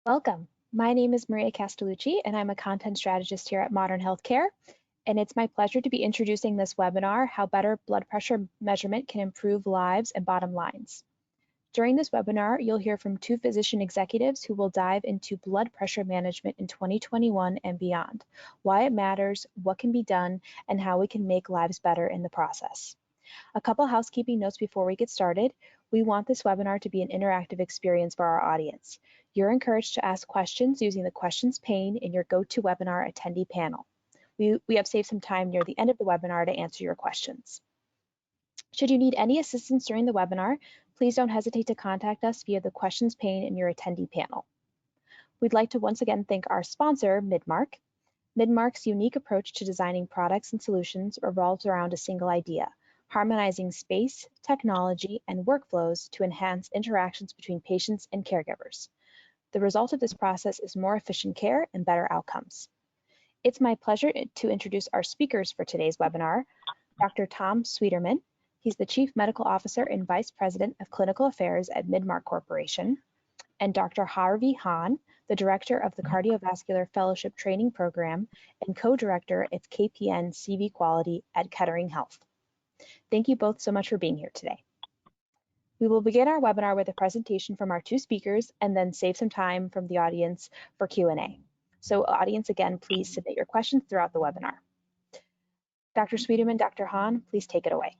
Welcome. My name is Maria Castellucci, and I'm a content strategist here at Modern Healthcare. And it's my pleasure to be introducing this webinar, How Better Blood Pressure Measurement Can Improve Lives and Bottom Lines. During this webinar, you'll hear from two physician executives who will dive into blood pressure management in 2021 and beyond, why it matters, what can be done, and how we can make lives better in the process. A couple housekeeping notes before we get started. We want this webinar to be an interactive experience for our audience. You're encouraged to ask questions using the questions pane in your GoToWebinar attendee panel. We have saved some time near the end of the webinar to answer your questions. Should you need any assistance during the webinar, please don't hesitate to contact us via the questions pane in your attendee panel. We'd like to once again thank our sponsor, Midmark. Midmark's unique approach to designing products and solutions revolves around a single idea: harmonizing space, technology, and workflows to enhance interactions between patients and caregivers. The result of this process is more efficient care and better outcomes. It's my pleasure to introduce our speakers for today's webinar, Dr. Tom Sweeterman. He's the Chief Medical Officer and Vice President of Clinical Affairs at Midmark Corporation, and Dr. Harvey Hahn, the Director of the Cardiovascular Fellowship Training Program and Co-Director of KPN CV Quality at Kettering Health. Thank you both so much for being here today. We will begin our webinar with a presentation from our two speakers and then save some time from the audience for Q&A. So audience, again, please submit your questions throughout the webinar. Dr. Sweeterman, Dr. Hahn, please take it away.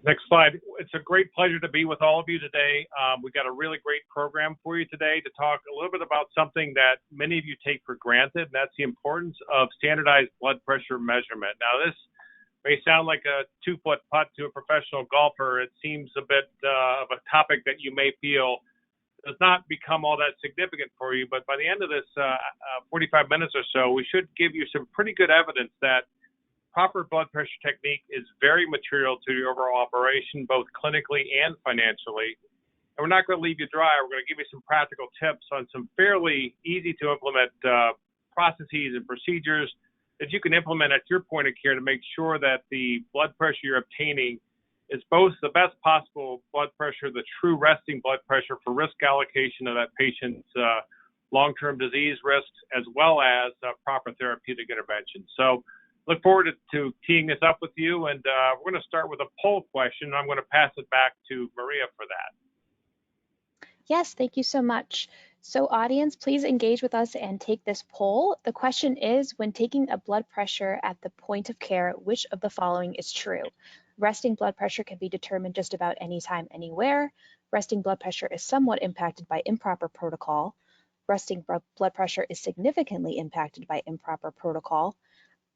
Next slide. It's a great pleasure to be with all of you today. We've got a really great program for you today to talk a little bit about something that many of you take for granted, and that's the importance of standardized blood pressure measurement. Now, this may sound like a two-foot putt to a professional golfer. It seems a bit of a topic that you may feel does not become all that significant for you, but by the end of this 45 minutes or so, we should give you some pretty good evidence that proper blood pressure technique is very material to your overall operation, both clinically and financially. And we're not going to leave you dry. We're going to give you some practical tips on some fairly easy to implement processes and procedures that you can implement at your point of care to make sure that the blood pressure you're obtaining is both the best possible blood pressure, the true resting blood pressure for risk allocation of that patient's long-term disease risks, as well as proper therapeutic intervention. So look forward to teeing this up with you, and we're going to start with a poll question. I'm going to pass it back to Maria for that. Yes, thank you so much. So audience, please engage with us and take this poll. The question is, when taking a blood pressure at the point of care, which of the following is true? Resting blood pressure can be determined just about anytime, anywhere. Resting blood pressure is somewhat impacted by improper protocol. Resting blood pressure is significantly impacted by improper protocol.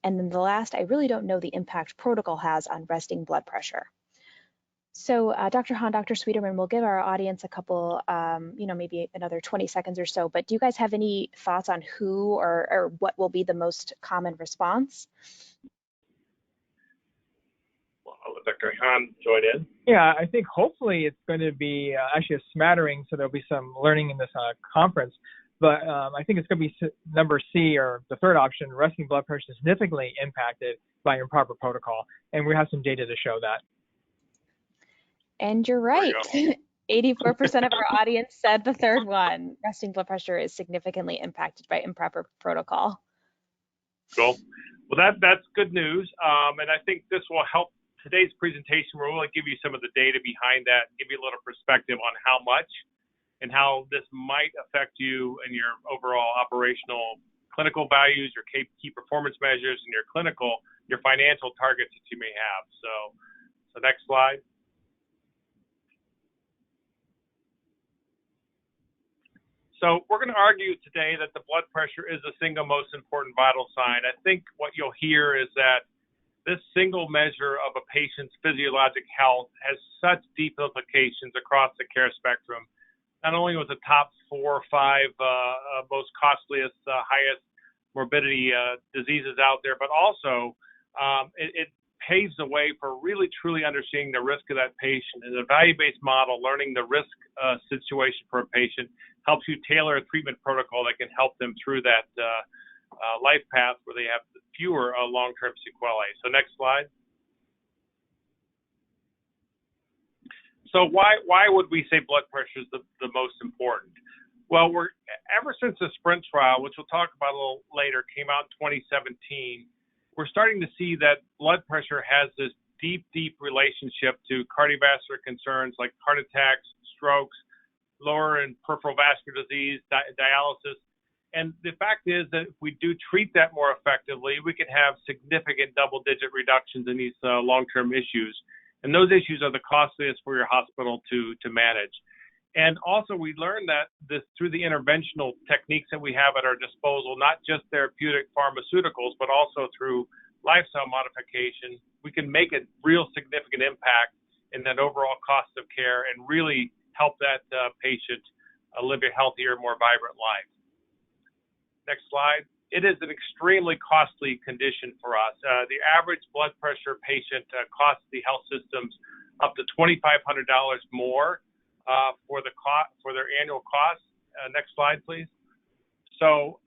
And then the last, I really don't know the impact protocol has on resting blood pressure. So Dr. Hahn, Dr. Sweeterman, we'll give our audience a couple, maybe another 20 seconds or so, but do you guys have any thoughts on who or what will be the most common response? Well, I'll let Dr. Hahn join in. Yeah, I think hopefully it's going to be actually a smattering, so there'll be some learning in this conference. But I think it's going to be number C, or the third option: resting blood pressure is significantly impacted by improper protocol. And we have some data to show that. And you're right. 84% of our audience said the third one. Resting blood pressure is significantly impacted by improper protocol. Cool. Well, that's good news. And I think this will help today's presentation. We'll really give you some of the data behind that, give you a little perspective on how much and how this might affect you and your overall operational clinical values, your key performance measures, and your financial targets that you may have. So next slide. So we're going to argue today that the blood pressure is the single most important vital sign. I think what you'll hear is that this single measure of a patient's physiologic health has such deep implications across the care spectrum, not only with the top 4 or 5 most costliest, highest morbidity diseases out there, but also it paves the way for really truly understanding the risk of that patient. In a value-based model, learning the risk situation for a patient helps you tailor a treatment protocol that can help them through that life path where they have fewer long-term sequelae. So next slide. So why would we say blood pressure is the most important? Well, ever since the SPRINT trial, which we'll talk about a little later, came out in 2017, we're starting to see that blood pressure has this deep relationship to cardiovascular concerns like heart attacks, strokes, lower and peripheral vascular disease, dialysis. And the fact is that if we do treat that more effectively, we can have significant double-digit reductions in these long-term issues. And those issues are the costliest for your hospital to manage. And also, we learned that through the interventional techniques that we have at our disposal, not just therapeutic pharmaceuticals, but also through lifestyle modification, we can make a real significant impact in that overall cost of care and really help that patient live a healthier, more vibrant life. Next slide. It is an extremely costly condition for us. The average blood pressure patient costs the health systems up to $2,500 more for their annual costs. Next slide, please. So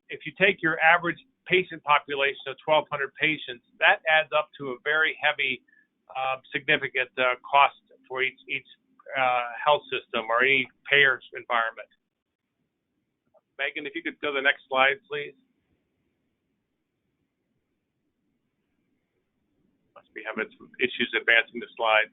if you take your average patient population of 1,200 patients, that adds up to a very heavy, significant cost for each health system or any payer's environment. Megan, if you could go to the next slide, please. Must be having some issues advancing the slide.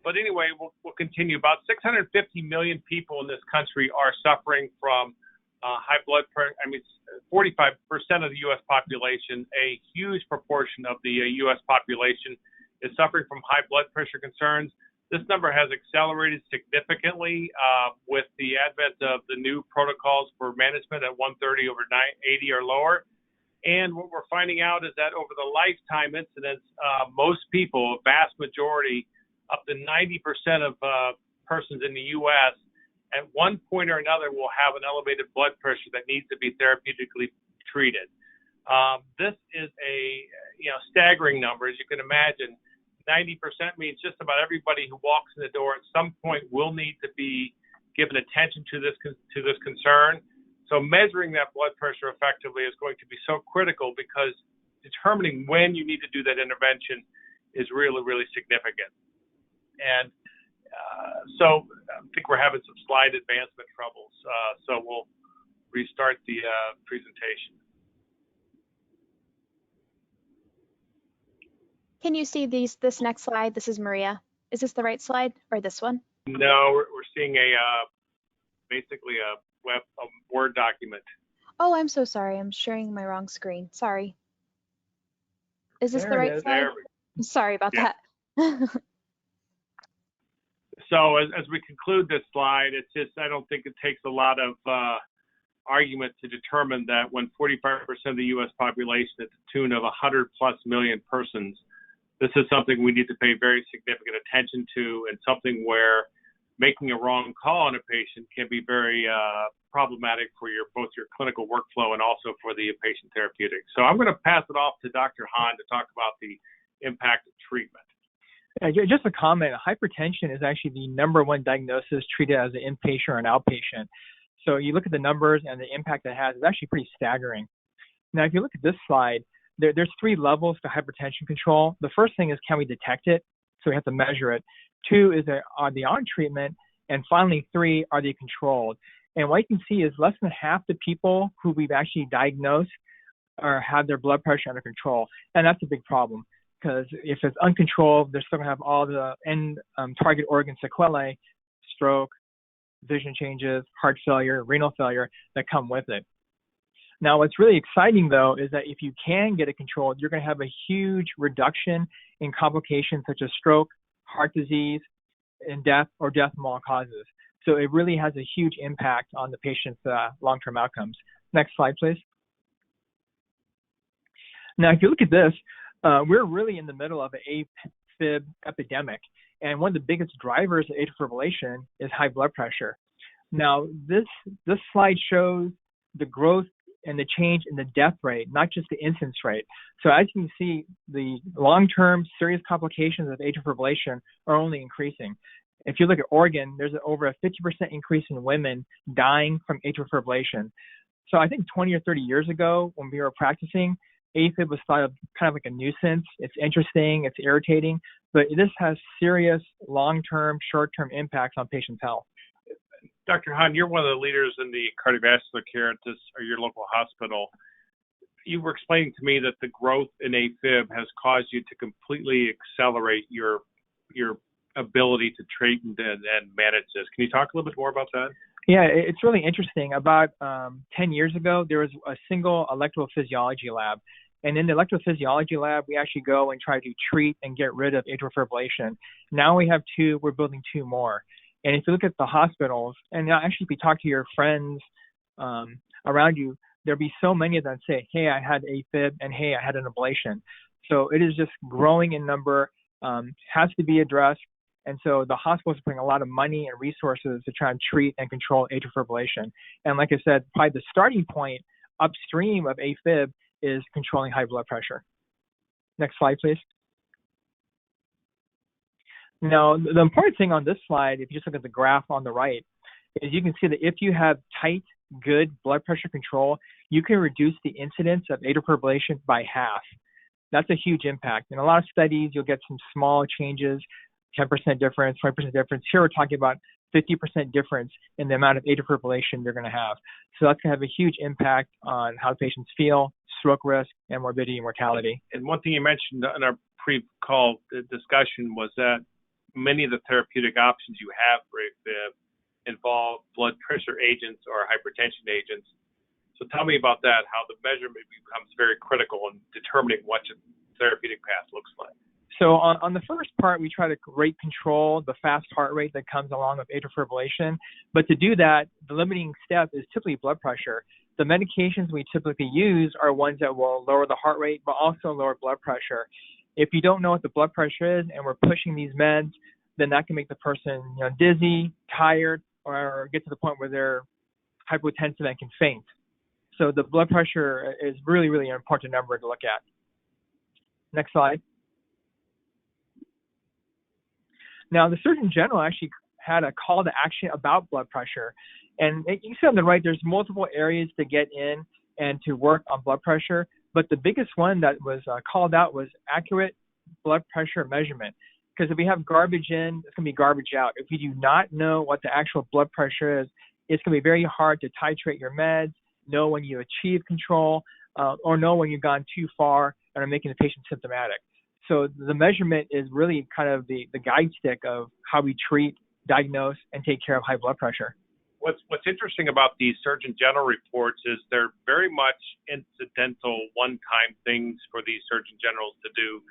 But anyway, we'll continue. About 650 million people in this country are suffering from high blood pressure. I mean, 45% of the U.S. population, a huge proportion of the U.S. population is suffering from high blood pressure concerns. This number has accelerated significantly with the advent of the new protocols for management at 130/80 or lower. And what we're finding out is that over the lifetime incidence, most people, a vast majority, up to 90% of persons in the U.S. at one point or another will have an elevated blood pressure that needs to be therapeutically treated. This is a staggering number, as you can imagine. 90% means just about everybody who walks in the door at some point will need to be given attention to this concern. So measuring that blood pressure effectively is going to be so critical because determining when you need to do that intervention is really, really significant. And so I think we're having some slide advancement troubles. So we'll restart the presentation. Can you see this next slide? This is Maria. Is this the right slide or this one? No, we're seeing basically a Word document. Oh, I'm so sorry. I'm sharing my wrong screen. Sorry. Is this the right slide? Sorry about that. So as we conclude this slide, it's just, I don't think it takes a lot of argument to determine that when 45% of the U.S. population at the tune of 100+ million persons, this is something we need to pay very significant attention to, and something where making a wrong call on a patient can be very problematic for both your clinical workflow and also for the patient therapeutics. So I'm going to pass it off to Dr. Hahn to talk about the impact of treatment. Just a comment, hypertension is actually the #1 diagnosis treated as an inpatient or an outpatient. So you look at the numbers and the impact it has, it's actually pretty staggering. Now, if you look at this slide, there's 3 levels to hypertension control. The first thing is, can we detect it? So we have to measure it. 2 is, are they on treatment? And finally, 3, are they controlled? And what you can see is less than half the people who we've actually diagnosed or have their blood pressure under control. And that's a big problem, because if it's uncontrolled, they're still going to have all the target organ sequelae, stroke, vision changes, heart failure, renal failure that come with it. Now, what's really exciting, though, is that if you can get it controlled, you're going to have a huge reduction in complications such as stroke, heart disease, and death, or death from all causes. So it really has a huge impact on the patient's long-term outcomes. Next slide, please. Now, if you look at this, we're really in the middle of an Afib epidemic. And one of the biggest drivers of atrial fibrillation is high blood pressure. Now, this slide shows the growth and the change in the death rate, not just the incidence rate. So as you can see, the long-term serious complications of atrial fibrillation are only increasing. If you look at Oregon, there's over a 50% increase in women dying from atrial fibrillation. So I think 20 or 30 years ago, when we were practicing, AFib was thought of kind of like a nuisance. It's interesting, it's irritating, but this has serious long-term, short-term impacts on patients' health. Dr. Hahn, you're one of the leaders in the cardiovascular care at your local hospital. You were explaining to me that the growth in AFib has caused you to completely accelerate your ability to treat and manage this. Can you talk a little bit more about that? Yeah, it's really interesting. About 10 years ago, there was a single electrophysiology lab. And in the electrophysiology lab, we actually go and try to treat and get rid of atrial fibrillation. Now we have two, we're building two more. And if you look at the hospitals, and actually if you talk to your friends around you, there'll be so many of them say, hey, I had AFib, and hey, I had an ablation. So it is just growing in number, has to be addressed. And so the hospitals are putting a lot of money and resources to try and treat and control atrial fibrillation. And like I said, probably the starting point upstream of AFib is controlling high blood pressure. Next slide, please. Now, the important thing on this slide, if you just look at the graph on the right, is you can see that if you have tight, good blood pressure control, you can reduce the incidence of atrial fibrillation by half. That's a huge impact. In a lot of studies, you'll get some small changes, 10% difference, 20% difference. Here we're talking about 50% difference in the amount of atrial fibrillation you're going to have. So that's going to have a huge impact on how patients feel, stroke risk, and morbidity and mortality. And one thing you mentioned in our pre-call discussion was that many of the therapeutic options you have for AFib involve blood pressure agents or hypertension agents. So tell me about that, how the measurement becomes very critical in determining what the therapeutic path looks like. So on the first part, we try to rate control the fast heart rate that comes along with atrial fibrillation. But to do that, the limiting step is typically blood pressure. The medications we typically use are ones that will lower the heart rate, but also lower blood pressure. If you don't know what the blood pressure is and we're pushing these meds, then that can make the person dizzy, tired, or get to the point where they're hypotensive and can faint. So the blood pressure is really, really an important number to look at. Next slide. Now, the Surgeon General actually had a call to action about blood pressure. And you can see on the right, there's multiple areas to get in and to work on blood pressure. But the biggest one that was called out was accurate blood pressure measurement. Because if we have garbage in, it's going to be garbage out. If you do not know what the actual blood pressure is, it's going to be very hard to titrate your meds, know when you achieve control, or know when you've gone too far and are making the patient symptomatic. So the measurement is really kind of the guide stick of how we treat, diagnose, and take care of high blood pressure. What's interesting about these Surgeon General reports is they're very much incidental, one-time things for these Surgeon Generals to do.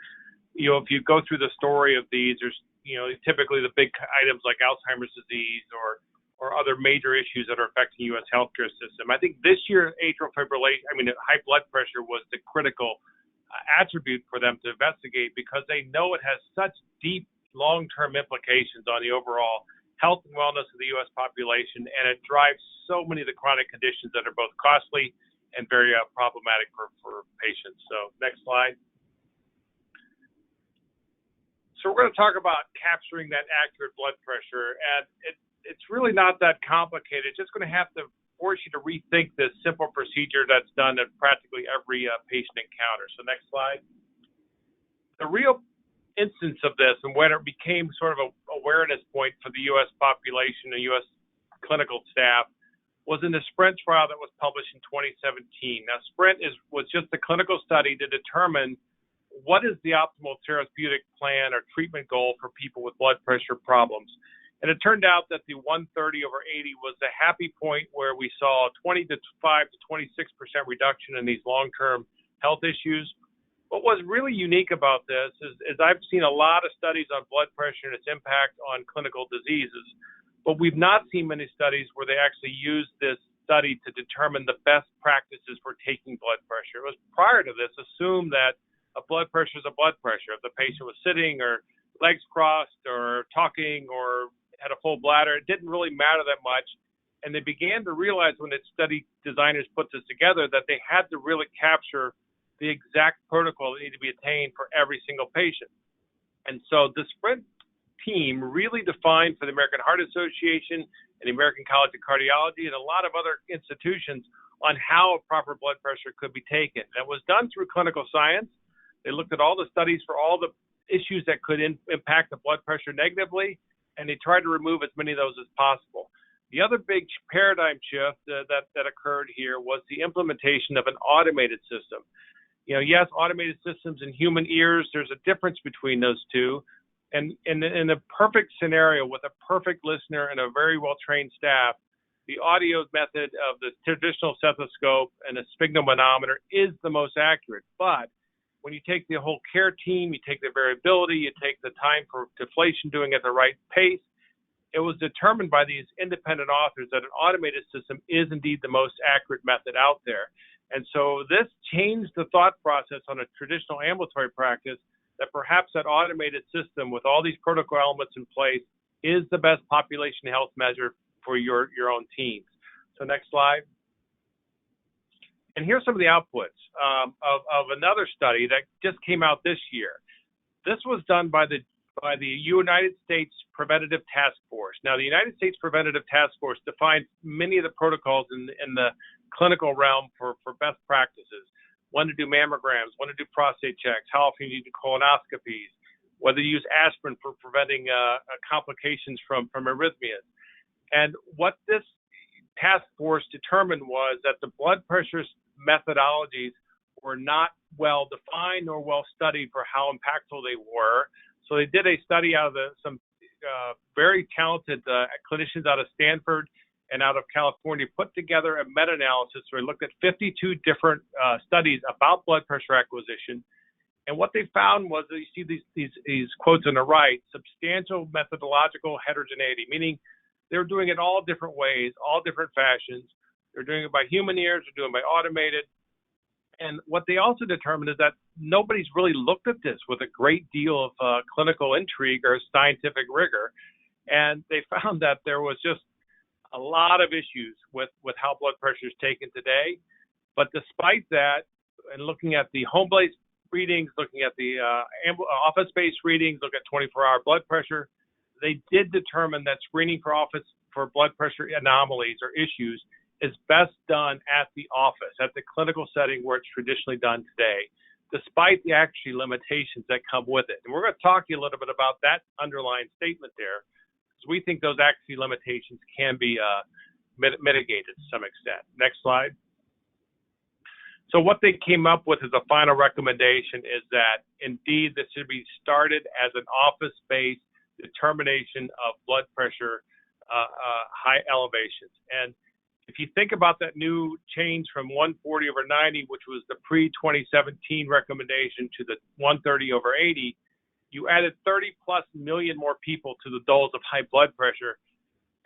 If you go through the story of these, there's typically the big items like Alzheimer's disease or other major issues that are affecting the U.S. healthcare system. I think this year high blood pressure was the critical attribute for them to investigate because they know it has such deep long-term implications on the overall health and wellness of the U.S. population, and it drives so many of the chronic conditions that are both costly and very problematic for patients. So next slide. So we're going to talk about capturing that accurate blood pressure, and it's really not that complicated. It's just going to have to force you to rethink this simple procedure that's done at practically every patient encounter. So next slide. The real instance of this and when it became sort of an awareness point for the U.S. population and U.S. clinical staff was in the SPRINT trial that was published in 2017. Now, SPRINT was just a clinical study to determine what is the optimal therapeutic plan or treatment goal for people with blood pressure problems. And it turned out that the 130/80 was the happy point where we saw 25 to 26% reduction in these long-term health issues. What was really unique about this is I've seen a lot of studies on blood pressure and its impact on clinical diseases, but we've not seen many studies where they actually used this study to determine the best practices for taking blood pressure. It was prior to this assumed that a blood pressure is a blood pressure. If the patient was sitting or legs crossed or talking or had a full bladder, it didn't really matter that much. And they began to realize when the study designers put this together that they had to really capture the exact protocol that needed to be attained for every single patient. And so the SPRINT team really defined for the American Heart Association and the American College of Cardiology and a lot of other institutions on how proper blood pressure could be taken. That was done through clinical science. They looked at all the studies for all the issues that could impact the blood pressure negatively, and they tried to remove as many of those as possible. The other big paradigm shift that occurred here was the implementation of an automated system. Yes, automated systems and human ears, there's a difference between those two. And in a perfect scenario with a perfect listener and a very well-trained staff, the audio method of the traditional stethoscope and a sphygmomanometer is the most accurate. But when you take the whole care team, you take the variability, you take the time for deflation doing it at the right pace, it was determined by these independent authors that an automated system is indeed the most accurate method out there. And so this changed the thought process on a traditional ambulatory practice that perhaps that automated system with all these protocol elements in place is the best population health measure for your own teams. So next slide. And here's some of the outputs of another study that just came out this year. This was done by the United States Preventative Task Force. Now, the United States Preventative Task Force defines many of the protocols in the clinical realm for best practices. When to do mammograms, when to do prostate checks, how often you do colonoscopies, whether you use aspirin for preventing complications from arrhythmias. And what this task force determined was that the blood pressure methodologies were not well defined nor well studied for how impactful they were. So they did a study out of some very talented clinicians out of Stanford and out of California, put together a meta-analysis where they looked at 52 different studies about blood pressure acquisition. And what they found was that you see these quotes on the right, substantial methodological heterogeneity, meaning they were doing it all different ways, all different fashions. They're doing it by human ears, they're doing it by automated. And what they also determined is that nobody's really looked at this with a great deal of clinical intrigue or scientific rigor. And they found that there was just a lot of issues with how blood pressure is taken today. But despite that, and looking at the home-based readings, looking at the office-based readings, look at 24-hour blood pressure, they did determine that screening for blood pressure anomalies or issues is best done at the office, at the clinical setting where it's traditionally done today, despite the actually limitations that come with it. And we're going to talk to you a little bit about that underlying statement there, because we think those actually limitations can be mitigated to some extent. Next slide. So what they came up with as a final recommendation is that, indeed, this should be started as an office-based determination of blood pressure high elevations. And if you think about that new change from 140/90, which was the pre-2017 recommendation, to the 130/80, you added 30+ million more people to the dose of high blood pressure.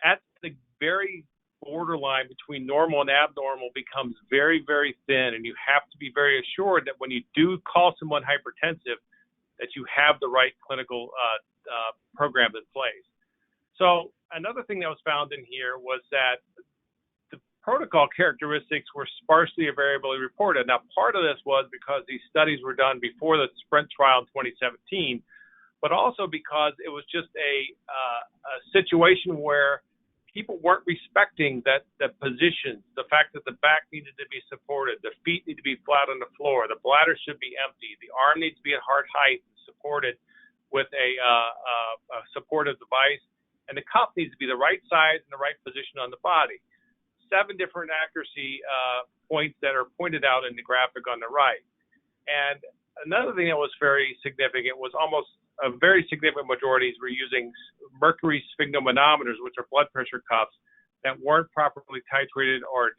At the very borderline between normal and abnormal becomes very, very thin, and you have to be very assured that when you do call someone hypertensive, that you have the right clinical program in place. So another thing that was found in here was that the protocol characteristics were sparsely or variably reported. Now, part of this was because these studies were done before the Sprint trial in 2017, but also because it was just a situation where people weren't respecting that the positions, the fact that the back needed to be supported, the feet need to be flat on the floor, the bladder should be empty, the arm needs to be at heart height and supported with a supportive device, and the cuff needs to be the right size and the right position on the body. 7 different accuracy points that are pointed out in the graphic on the right. And another thing that was very significant was almost a very significant majorities were using mercury sphygmomanometers, which are blood pressure cuffs that weren't properly titrated or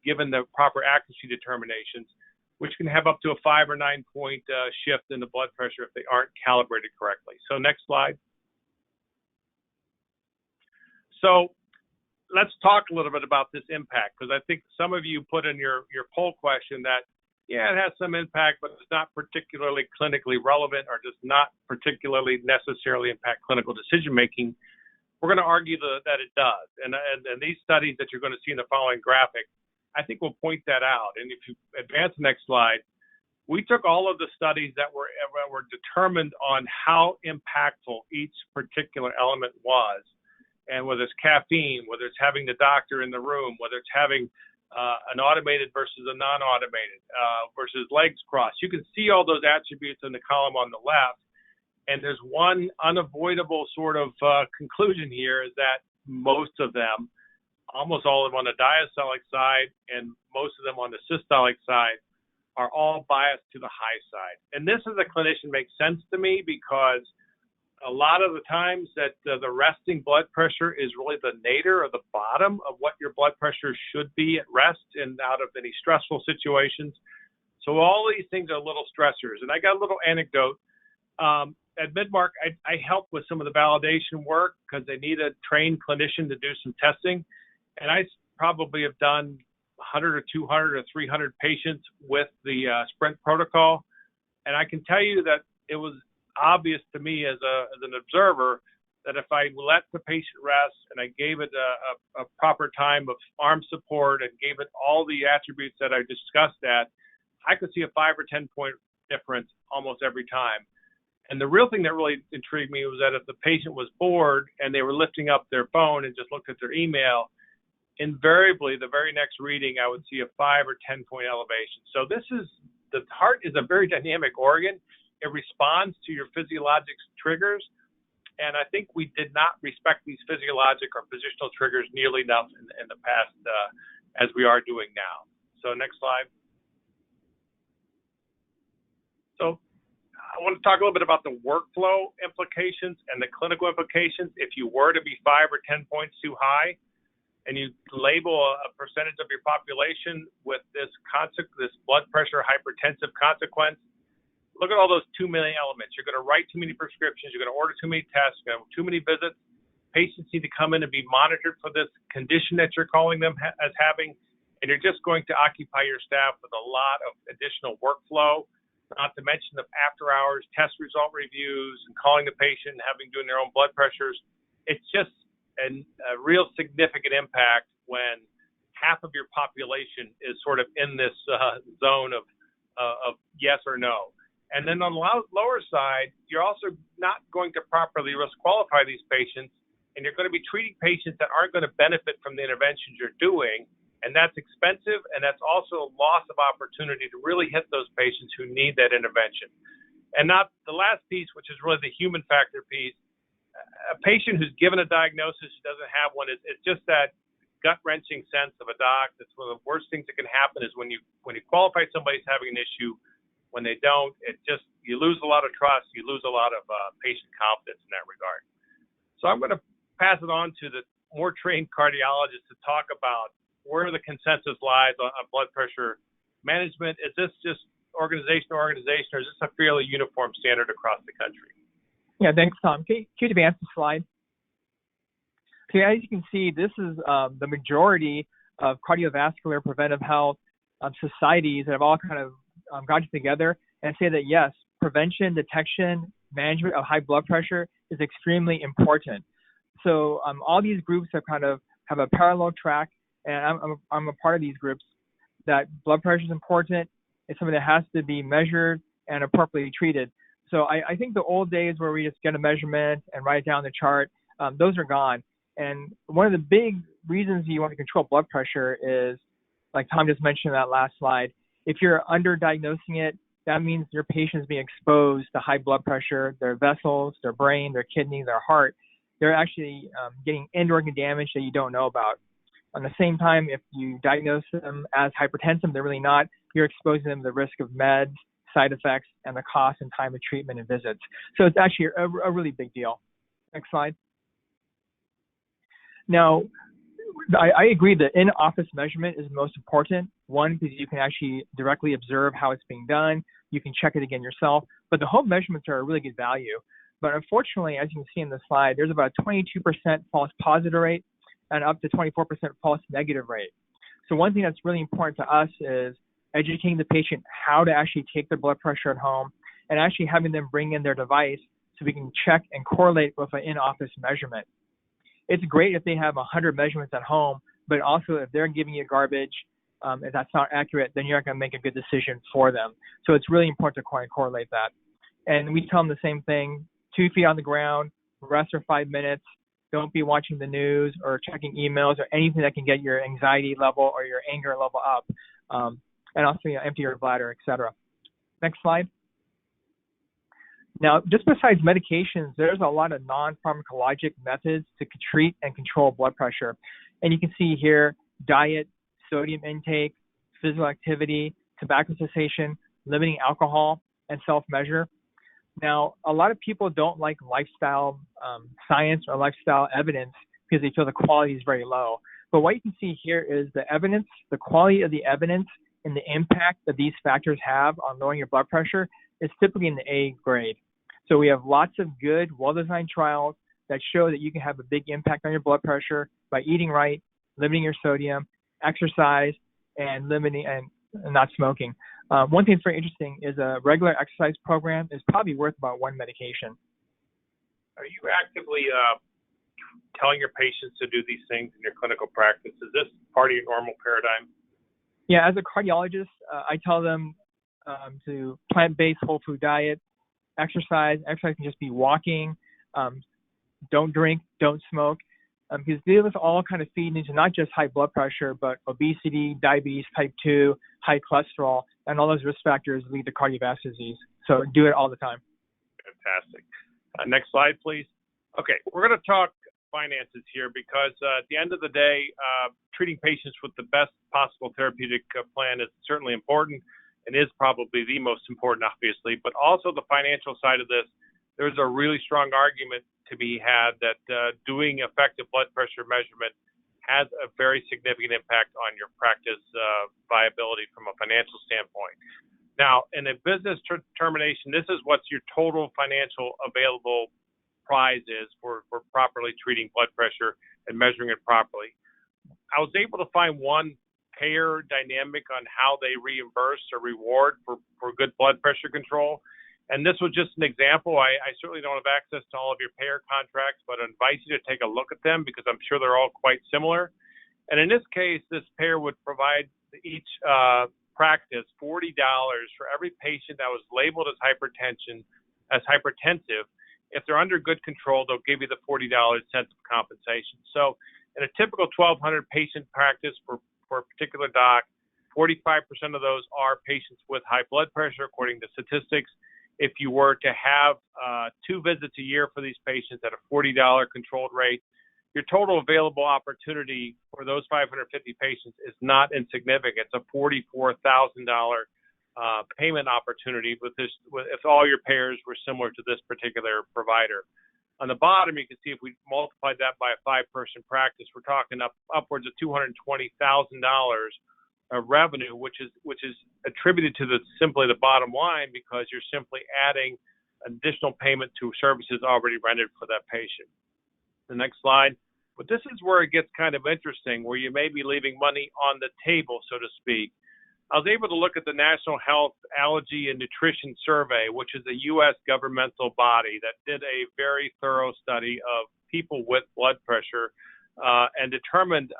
given the proper accuracy determinations, which can have up to a 5 or 9 point shift in the blood pressure if they aren't calibrated correctly. So next slide. So let's talk a little bit about this impact, because I think some of you put in your poll question that, yeah, it has some impact, but it's not particularly clinically relevant or does not particularly necessarily impact clinical decision-making. We're going to argue that it does. And these studies that you're going to see in the following graphic, I think will point that out. And if you advance the next slide, we took all of the studies that were determined on how impactful each particular element was. And whether it's caffeine, whether it's having the doctor in the room, whether it's having an automated versus a non-automated, versus legs crossed. You can see all those attributes in the column on the left. And there's one unavoidable sort of conclusion here, is that most of them, almost all of them on the diastolic side and most of them on the systolic side, are all biased to the high side. And this as a clinician makes sense to me, because a lot of the times that the resting blood pressure is really the nadir or the bottom of what your blood pressure should be at rest and out of any stressful situations. So all these things are little stressors. And I got a little anecdote. At Midmark, I help with some of the validation work because they need a trained clinician to do some testing. And I probably have done 100 or 200 or 300 patients with the Sprint protocol. And I can tell you that it was obvious to me as an observer that if I let the patient rest and I gave it a proper time of arm support and gave it all the attributes that I discussed I could see a 5 or 10 point difference almost every time. And the real thing that really intrigued me was that if the patient was bored and they were lifting up their phone and just looked at their email, invariably the very next reading I would see a 5 or 10 point elevation. So the heart is a very dynamic organ. It responds to your physiologic triggers. And I think we did not respect these physiologic or positional triggers nearly enough in the past as we are doing now. So next slide. So I want to talk a little bit about the workflow implications and the clinical implications if you were to be 5 or 10 points too high and you label a percentage of your population with this blood pressure hypertensive consequence. Look at all those too many elements. You're going to write too many prescriptions. You're going to order too many tests. You're going to have too many visits. Patients need to come in and be monitored for this condition that you're calling them as having, and you're just going to occupy your staff with a lot of additional workflow, not to mention the after-hours test result reviews and calling the patient and having doing their own blood pressures. It's just a real significant impact when half of your population is sort of in this zone of yes or no. And then on the lower side, you're also not going to properly risk qualify these patients, and you're going to be treating patients that aren't going to benefit from the interventions you're doing, and that's expensive, and that's also a loss of opportunity to really hit those patients who need that intervention. And not the last piece, which is really the human factor piece, a patient who's given a diagnosis who doesn't have one, it's just that gut-wrenching sense of a doc. That's one of the worst things that can happen is when you qualify somebody who's having an issue. When they don't, you lose a lot of trust, you lose a lot of patient confidence in that regard. So I'm going to pass it on to the more trained cardiologist to talk about where the consensus lies on blood pressure management. Is this just organization to organization, or is this a fairly uniform standard across the country? Yeah, thanks, Tom. Can you advance the slide? So as you can see, this is the majority of cardiovascular preventive health societies that have all kind of gotten together and say that yes, prevention, detection, management of high blood pressure is extremely important. So all these groups have a parallel track, and I'm a part of these groups, that blood pressure is important. It's something that has to be measured and appropriately treated. So I think the old days where we just get a measurement and write it down the chart, those are gone. And one of the big reasons you want to control blood pressure is, like Tom just mentioned in that last slide, if you're underdiagnosing it, that means your patient's being exposed to high blood pressure, their vessels, their brain, their kidney, their heart. They're actually getting end-organ damage that you don't know about. At the same time, if you diagnose them as hypertensive, they're really not. You're exposing them to the risk of meds, side effects, and the cost and time of treatment and visits. So it's actually a really big deal. Next slide. Now, I agree that in-office measurement is most important. One, because you can actually directly observe how it's being done. You can check it again yourself. But the home measurements are a really good value. But unfortunately, as you can see in the slide, there's about a 22% false positive rate and up to 24% false negative rate. So one thing that's really important to us is educating the patient how to actually take their blood pressure at home and actually having them bring in their device so we can check and correlate with an in-office measurement. It's great if they have 100 measurements at home, but also if they're giving you garbage, if that's not accurate, then you're not going to make a good decision for them. So it's really important to correlate that. And we tell them the same thing, 2 feet on the ground, rest for 5 minutes, Don't be watching the news or checking emails or anything that can get your anxiety level or your anger level up, and also empty your bladder, etc. Next slide. Now, just besides medications, there's a lot of non-pharmacologic methods to treat and control blood pressure. And you can see here, diet, sodium intake, physical activity, tobacco cessation, limiting alcohol, and self-measure. Now, a lot of people don't like lifestyle science or lifestyle evidence because they feel the quality is very low. But what you can see here is the evidence, the quality of the evidence, and the impact that these factors have on lowering your blood pressure is typically in the A grade. So we have lots of good, well-designed trials that show that you can have a big impact on your blood pressure by eating right, limiting your sodium, exercise, and limiting and not smoking. One thing that's very interesting is a regular exercise program is probably worth about one medication. Are you actively telling your patients to do these things in your clinical practice? Is this part of your normal paradigm? Yeah, as a cardiologist, I tell them to plant-based whole food diet, exercise. Exercise can just be walking. Don't drink, don't smoke. Because these all kind of feed into not just high blood pressure, but obesity, diabetes type 2, high cholesterol, and all those risk factors lead to cardiovascular disease. So do it all the time. Fantastic. Next slide, please. Okay, we're going to talk finances here because at the end of the day, treating patients with the best possible therapeutic plan is certainly important and is probably the most important, obviously, but also the financial side of this. There's a really strong argument to be had that doing effective blood pressure measurement has a very significant impact on your practice viability from a financial standpoint. Now, in a business determination, this is what's your total financial available prize is for properly treating blood pressure and measuring it properly. I was able to find one payer dynamic on how they reimburse or reward for good blood pressure control. And this was just an example. I certainly don't have access to all of your payer contracts, but I invite you to take a look at them because I'm sure they're all quite similar. And in this case, this payer would provide each practice $40 for every patient that was labeled as hypertensive. If they're under good control, they'll give you the $40 incentive compensation. So in a typical 1,200 patient practice for a particular doc, 45% of those are patients with high blood pressure, according to statistics. If you were to have 2 visits a year for these patients at a $40 controlled rate, your total available opportunity for those 550 patients is not insignificant. It's a $44,000 payment opportunity if all your payers were similar to this particular provider. On the bottom, you can see if we multiplied that by a 5-person practice, we're talking upwards of $220,000 of revenue, which is attributed to simply the bottom line because you're simply adding additional payment to services already rendered for that patient. The next slide. But this is where it gets kind of interesting, where you may be leaving money on the table, so to speak. I was able to look at the National Health Allergy and Nutrition Survey, which is a U.S. governmental body that did a very thorough study of people with blood pressure and determined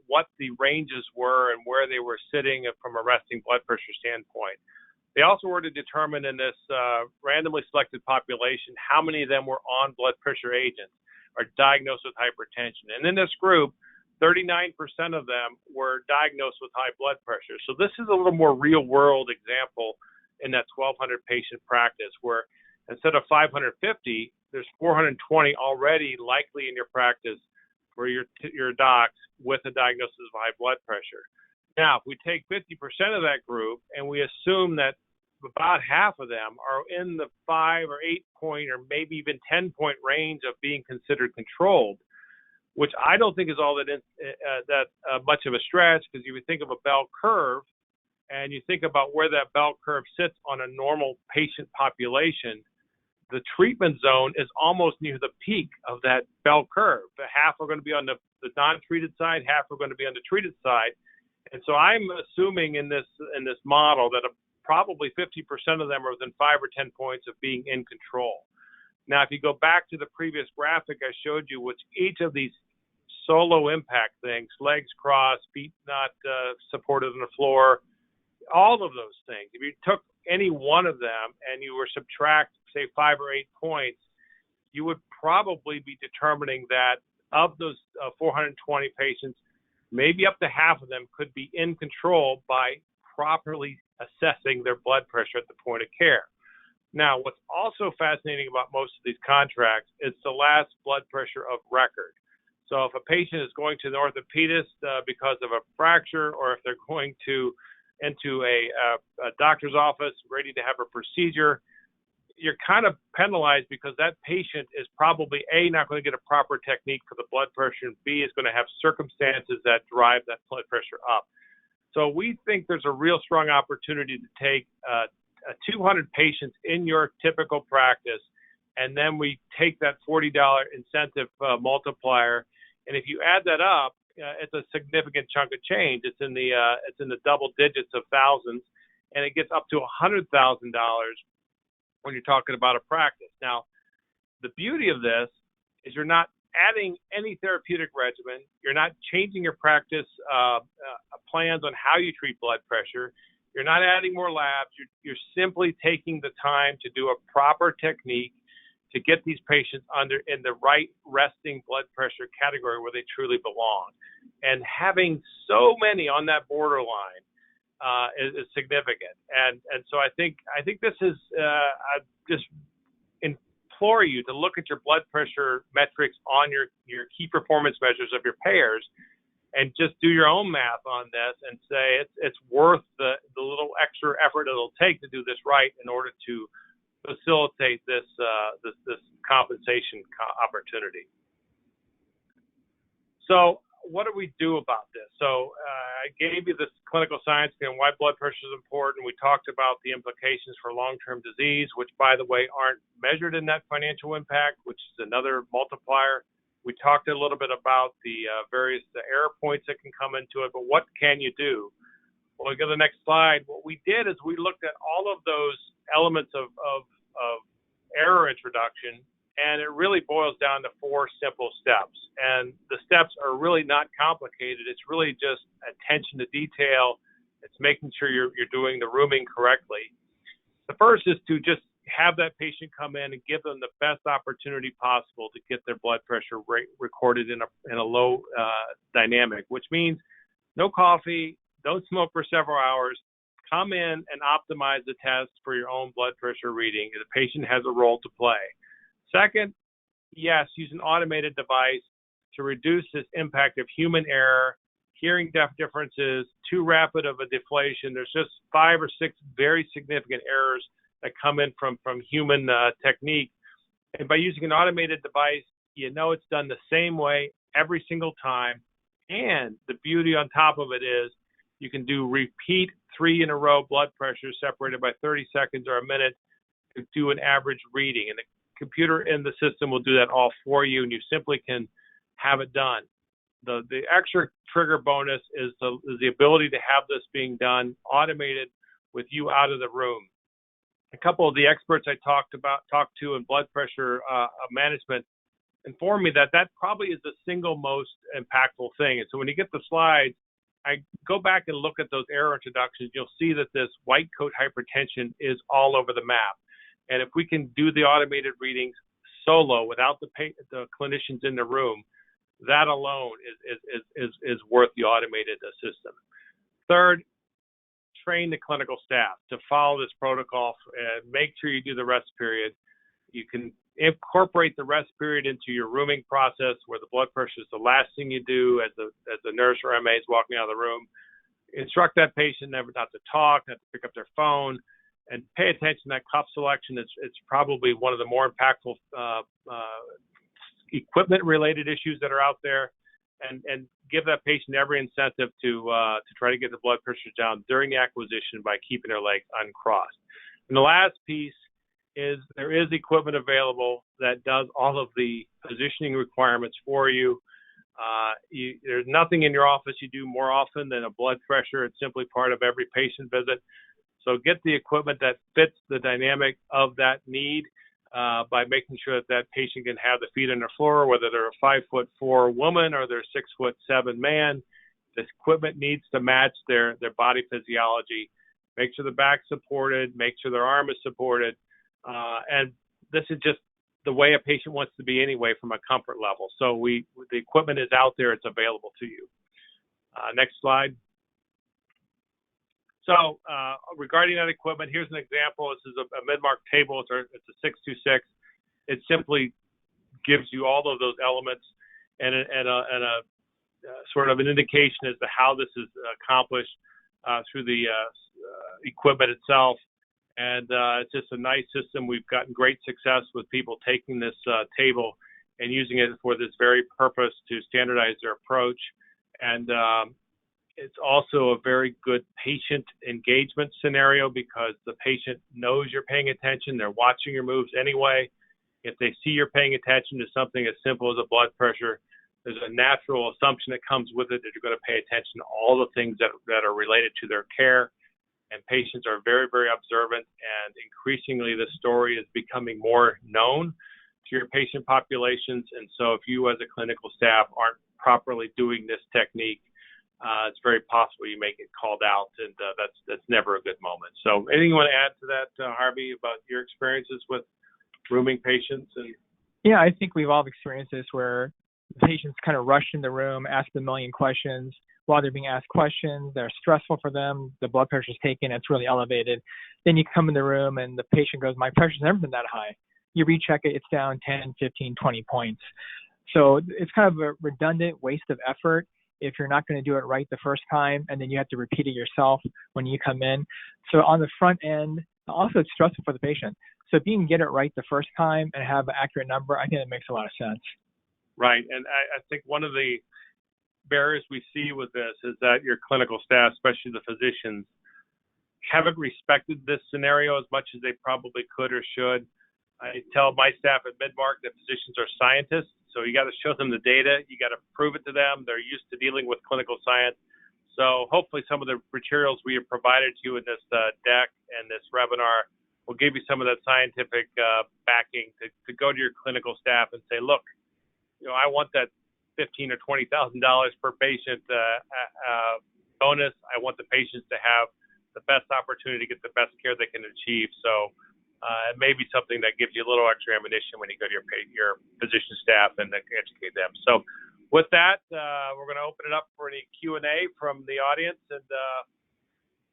what the ranges were and where they were sitting from a resting blood pressure standpoint. They also were to determine in this randomly selected population how many of them were on blood pressure agents or diagnosed with hypertension. And in this group, 39% of them were diagnosed with high blood pressure. So this is a little more real-world example in that 1,200 patient practice where instead of 550, there's 420 already likely in your practice for your docs with a diagnosis of high blood pressure. Now, if we take 50% of that group and we assume that about half of them are in the 5 or 8 point or maybe even 10 point range of being considered controlled, which I don't think is all that much of a stretch, because if you think of a bell curve and you think about where that bell curve sits on a normal patient population, the treatment zone is almost near the peak of that bell curve. The half are going to be on the non-treated side, half are going to be on the treated side. And so I'm assuming in this model that probably 50% of them are within 5 or 10 points of being in control. Now, if you go back to the previous graphic I showed you, which each of these solo impact things, legs crossed, feet not supported on the floor, all of those things, if you took any one of them and you were subtract, say, 5 or 8 points, you would probably be determining that of those 420 patients, maybe up to half of them could be in control by properly assessing their blood pressure at the point of care. Now, what's also fascinating about most of these contracts is the last blood pressure of record. So if a patient is going to the orthopedist because of a fracture, or if they're going into a doctor's office ready to have a procedure, you're kind of penalized because that patient is probably A, not going to get a proper technique for the blood pressure, and B, is going to have circumstances that drive that blood pressure up. So we think there's a real strong opportunity to take 200 patients in your typical practice, and then we take that $40 incentive multiplier, and if you add that up, it's a significant chunk of change. It's in the double digits of thousands, and it gets up to $100,000 when you're talking about a practice. Now, the beauty of this is you're not adding any therapeutic regimen. You're not changing your practice plans on how you treat blood pressure. You're not adding more labs. You're simply taking the time to do a proper technique to get these patients in the right resting blood pressure category where they truly belong. And having so many on that borderline is significant. And so I think this is I just implore you to look at your blood pressure metrics on your key performance measures of your payers, and just do your own math on this and say it's worth the little extra effort it'll take to do this right in order to facilitate this compensation opportunity. So what do we do about this? So I gave you this clinical science and why blood pressure is important. We talked about the implications for long-term disease, which, by the way, aren't measured in that financial impact, which is another multiplier. We talked a little bit about the various error points that can come into it, but what can you do? Well, we go to the next slide. What we did is we looked at all of those elements of error introduction, and it really boils down to 4 simple steps. And the steps are really not complicated. It's really just attention to detail. It's making sure you're doing the rooming correctly. The first is to just have that patient come in and give them the best opportunity possible to get their blood pressure recorded in a low dynamic, which means no coffee, don't smoke for several hours. Come in and optimize the test for your own blood pressure reading. The patient has a role to play. Second, yes, use an automated device to reduce this impact of human error, hearing differences, too rapid of a deflation. There's just 5 or 6 very significant errors that come in from human technique. And by using an automated device, you know it's done the same way every single time. And the beauty on top of it is you can do repeat 3 in a row blood pressure separated by 30 seconds or a minute to do an average reading. And the computer in the system will do that all for you, and you simply can have it done. The extra trigger bonus is the ability to have this being done automated with you out of the room. A couple of the experts I talked to in blood pressure management informed me that probably is the single most impactful thing. And so when you get the slides, I go back and look at those error introductions, you'll see that this white coat hypertension is all over the map. And if we can do the automated readings solo without the clinicians in the room, that alone is worth the automated system. Third, train the clinical staff to follow this protocol and make sure you do the rest period. You can incorporate the rest period into your rooming process where the blood pressure is the last thing you do as the nurse or MA is walking out of the room. Instruct that patient never not to talk, not to pick up their phone, and pay attention to that cuff selection. It's probably one of the more impactful equipment-related issues that are out there, and give that patient every incentive to try to get the blood pressure down during the acquisition by keeping their legs uncrossed. And the last piece is there is equipment available that does all of the positioning requirements for you. There's nothing in your office you do more often than a blood pressure. It's simply part of every patient visit. So get the equipment that fits the dynamic of that need by making sure that patient can have the feet on the floor, whether they're a 5'4" woman or they're a 6'7" man. This equipment needs to match their body physiology. Make sure the back's supported, make sure their arm is supported. And this is just the way a patient wants to be anyway from a comfort level. So the equipment is out there, it's available to you. Next slide. So regarding that equipment, here's an example. This is a mid-mark table. It's a 626. It simply gives you all of those elements and a sort of an indication as to how this is accomplished through the equipment itself. And it's just a nice system. We've gotten great success with people taking this table and using it for this very purpose to standardize their approach. And it's also a very good patient engagement scenario because the patient knows you're paying attention. They're watching your moves anyway. If they see you're paying attention to something as simple as a blood pressure, there's a natural assumption that comes with it that you're going to pay attention to all the things that are related to their care. And patients are very, very observant, and increasingly the story is becoming more known to your patient populations. And so if you as a clinical staff aren't properly doing this technique, it's very possible you may get called out, and that's never a good moment. So anything you want to add to that, Harvey, about your experiences with rooming patients? Yeah, I think we've all experienced this where the patients kind of rush in the room, ask a million questions. While they're being asked questions, they're stressful for them. The blood pressure's taken, it's really elevated. Then you come in the room and the patient goes, my pressure's never been that high. You recheck it, it's down 10, 15, 20 points. So it's kind of a redundant waste of effort if you're not going to do it right the first time, and then you have to repeat it yourself when you come in. So on the front end, also it's stressful for the patient. So if you can get it right the first time and have an accurate number, I think it makes a lot of sense. Right, and I think one of the barriers we see with this is that your clinical staff, especially the physicians, haven't respected this scenario as much as they probably could or should. I tell my staff at Midmark that physicians are scientists, so you got to show them the data, you got to prove it to them. They're used to dealing with clinical science. So hopefully some of the materials we have provided to you in this deck and this webinar will give you some of that scientific backing to go to your clinical staff and say, look, I want that $15,000 or $20,000 per patient bonus. I want the patients to have the best opportunity to get the best care they can achieve. So it may be something that gives you a little extra ammunition when you go to your physician staff and educate them. So with that, we're going to open it up for any Q&A from the audience, and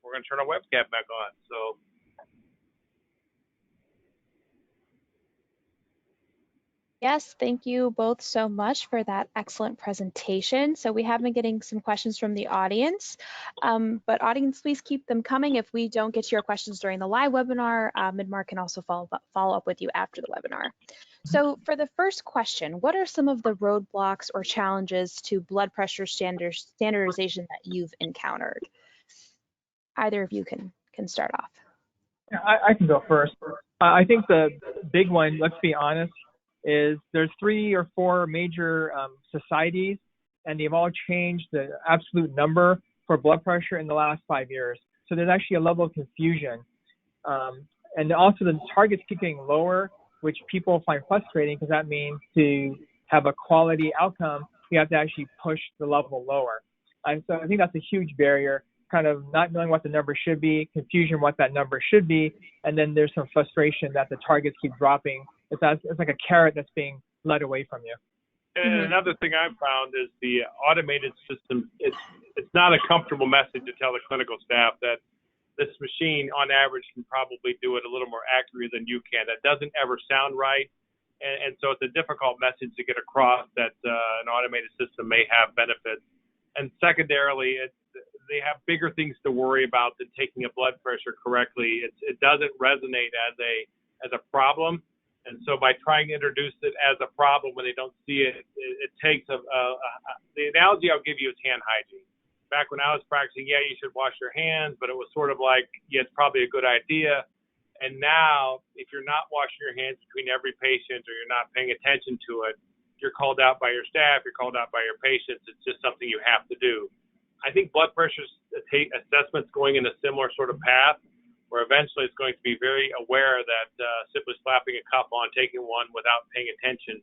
we're going to turn our webcam back on. So. Yes, thank you both so much for that excellent presentation. So we have been getting some questions from the audience, but audience, please keep them coming. If we don't get to your questions during the live webinar, Midmark can also follow up with you after the webinar. So for the first question, what are some of the roadblocks or challenges to blood pressure standardization that you've encountered? Either of you can start off. Yeah, I can go first. I think the big one, let's be honest, is there's 3 or 4 major societies, and they've all changed the absolute number for blood pressure in the last 5 years. So there's actually a level of confusion. And also the targets keep getting lower, which people find frustrating because that means to have a quality outcome, you have to actually push the level lower. And so I think that's a huge barrier, kind of not knowing what the number should be, confusion what that number should be, and then there's some frustration that the targets keep dropping. It's like a carrot that's being led away from you. And another thing I've found is the automated system, it's not a comfortable message to tell the clinical staff that this machine on average can probably do it a little more accurately than you can. That doesn't ever sound right. And so it's a difficult message to get across that an automated system may have benefits. And secondarily, they have bigger things to worry about than taking a blood pressure correctly. It doesn't resonate as a problem. And so by trying to introduce it as a problem when they don't see it, it takes the analogy I'll give you is hand hygiene. Back when I was practicing, yeah, you should wash your hands, but it was sort of like, yeah, it's probably a good idea. And now, if you're not washing your hands between every patient or you're not paying attention to it, you're called out by your staff, you're called out by your patients. It's just something you have to do. I think blood pressure assessment's going in a similar sort of path, where eventually it's going to be very aware that simply slapping a cuff on, taking one without paying attention,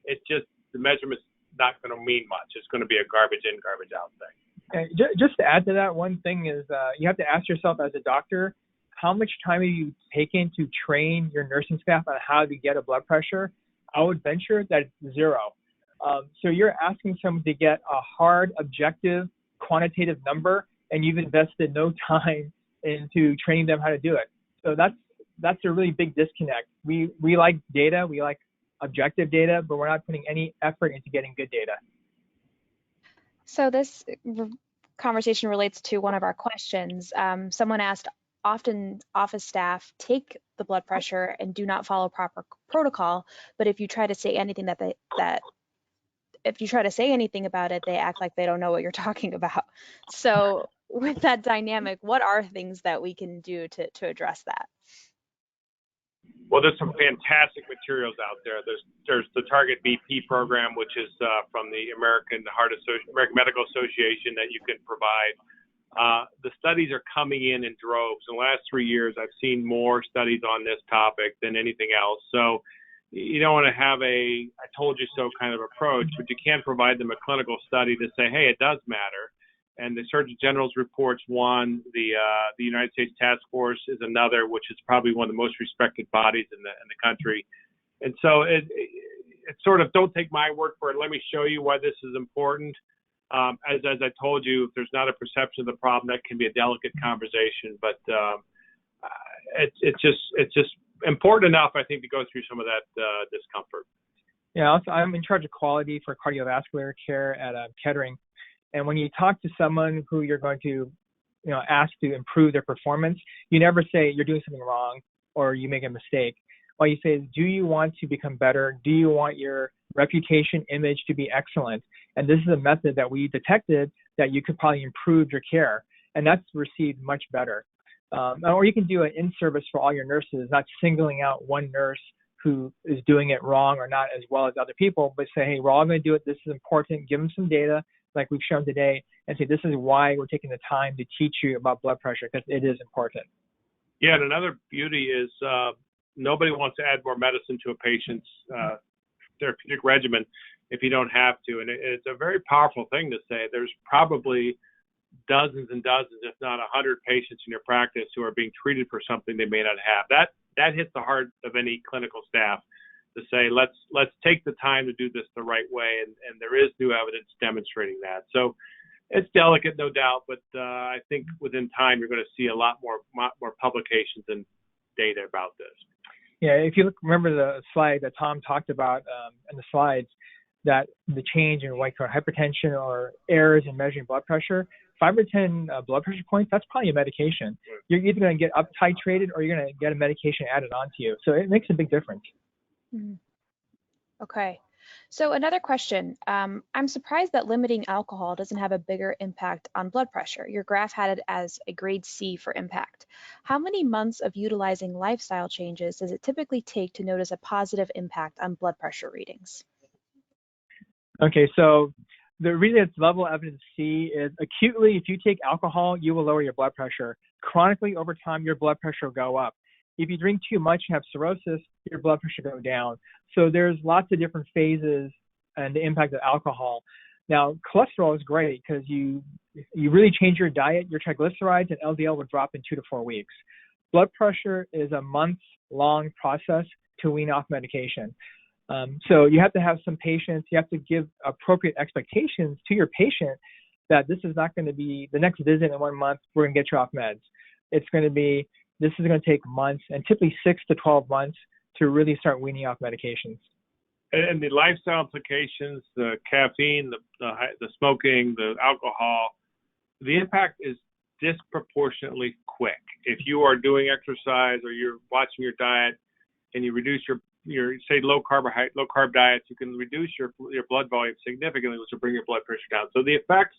the measurement's not going to mean much. It's going to be a garbage in, garbage out thing. And just to add to that, one thing is you have to ask yourself as a doctor, how much time have you taken to train your nursing staff on how to get a blood pressure? I would venture that it's 0. So you're asking someone to get a hard, objective, quantitative number, and you've invested no time into training them how to do it. So that's a really big disconnect. We like data, we like objective data, but we're not putting any effort into getting good data. So this conversation relates to one of our questions. Someone asked, often office staff take the blood pressure and do not follow proper protocol, but if you try to say anything if you try to say anything about it, they act like they don't know what you're talking about. So with that dynamic, what are things that we can do to address that? Well, there's some fantastic materials out there. There's the Target BP program, which is from the American Medical Association that you can provide. The studies are coming in droves. In the last 3 years, I've seen more studies on this topic than anything else. So you don't want to have a "I told you so" kind of approach, but you can provide them a clinical study to say, hey, it does matter. And the Surgeon General's report's one. The United States Task Force is another, which is probably one of the most respected bodies in the country. And so it's sort of, don't take my word for it. Let me show you why this is important. As I told you, if there's not a perception of the problem, that can be a delicate conversation. But it's just important enough, I think, to go through some of that discomfort. Yeah, also, I'm in charge of quality for cardiovascular care at Kettering. And when you talk to someone who you're going to, ask to improve their performance, you never say you're doing something wrong or you make a mistake. What you say is, do you want to become better? Do you want your reputation, image to be excellent? And this is a method that we detected that you could probably improve your care. And that's received much better. Or you can do an in-service for all your nurses, not singling out one nurse who is doing it wrong or not as well as other people, but say, hey, we're all going to do it. This is important. Give them some data like we've shown today and say, this is why we're taking the time to teach you about blood pressure, because it is important. Yeah, and another beauty is nobody wants to add more medicine to a patient's therapeutic regimen if you don't have to. And it's a very powerful thing to say. There's probably dozens and dozens, if not 100 patients in your practice who are being treated for something they may not have. That hits the heart of any clinical staff to say, let's take the time to do this the right way. And there is new evidence demonstrating that. So it's delicate, no doubt, but I think within time you're going to see a lot more publications and data about this. Yeah, if you remember the slide that Tom talked about in the slides, that the change in white coat hypertension or errors in measuring blood pressure, 5 or 10 blood pressure points, that's probably a medication. You're either going to get up titrated or you're going to get a medication added onto you. So it makes a big difference. Mm-hmm. Okay. So another question, I'm surprised that limiting alcohol doesn't have a bigger impact on blood pressure. Your graph had it as a grade C for impact. How many months of utilizing lifestyle changes does it typically take to notice a positive impact on blood pressure readings? Okay, so the reason it's level evidence C is acutely, if you take alcohol, you will lower your blood pressure. Chronically, over time, your blood pressure will go up. If you drink too much and have cirrhosis, your blood pressure will go down. So there's lots of different phases and the impact of alcohol. Now, cholesterol is great because you really change your diet, your triglycerides and LDL will drop in 2 to 4 weeks. Blood pressure is a month-long process to wean off medication. So you have to have some patience. You have to give appropriate expectations to your patient that this is not going to be the next visit in 1 month, we're going to get you off meds. It's going to be, this is going to take months and typically 6 to 12 months to really start weaning off medications. And the lifestyle implications, the caffeine, the smoking, the alcohol, the impact is disproportionately quick. If you are doing exercise or you're watching your diet and you reduce your say low carb diets, you can reduce your blood volume significantly, which will bring your blood pressure down. So the effects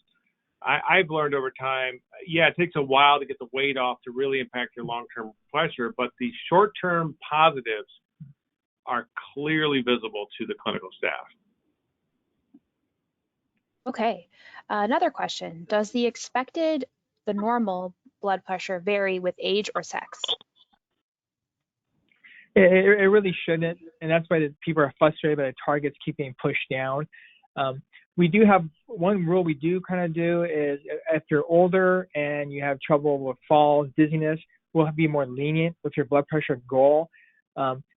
I've learned over time, yeah, it takes a while to get the weight off to really impact your long-term pressure, but the short-term positives are clearly visible to the clinical staff. Okay, another question. Does the normal blood pressure vary with age or sex? It really shouldn't, and that's why people are frustrated by the targets keep being pushed down. We do have one rule we do kind of do is if you're older and you have trouble with falls, dizziness, we'll be more lenient with your blood pressure goal.